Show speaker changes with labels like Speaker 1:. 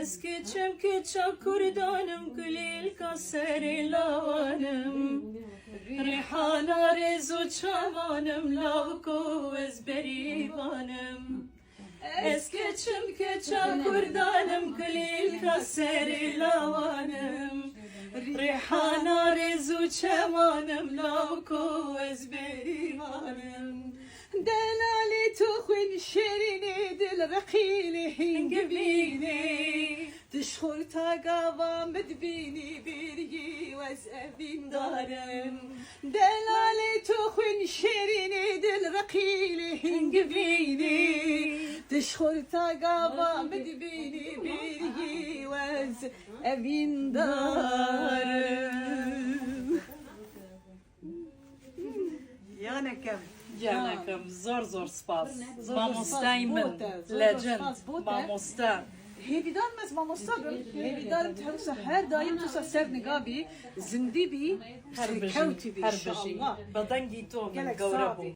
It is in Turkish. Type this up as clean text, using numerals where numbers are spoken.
Speaker 1: Eski çemki çakurdanım gülil kaseri lavanım Rihana rezu çamanım lavko ezberivanım Eski çemki çakurdanım gülil kaseri lavanım Rihana rezu çamanım lavko ezberivanım
Speaker 2: دلالي تخن شيريني دل رقيلي هنقبيني تشخر تاقابا مدبيني بيري واسأبين دارم دلالي تخن شيريني دل رقيلي هنقبيني تشخر تاقابا مدبيني بيري واسأبين دارم يا نكم
Speaker 1: Canakım zor spas.
Speaker 2: Zor
Speaker 1: Mamostaymen,
Speaker 2: spas, zor
Speaker 1: legend,
Speaker 2: spas, bote.
Speaker 1: mamosta.
Speaker 2: هيفيدار مز ما مصابر هيفيدار تهوسا هر دايم توسا سر نقابي زندبي
Speaker 1: Her
Speaker 2: كوتي بي
Speaker 1: her
Speaker 2: ان شاء
Speaker 1: beşi.
Speaker 2: الله
Speaker 1: Badan giyto
Speaker 2: قالك
Speaker 1: gavrabu.
Speaker 2: صعبي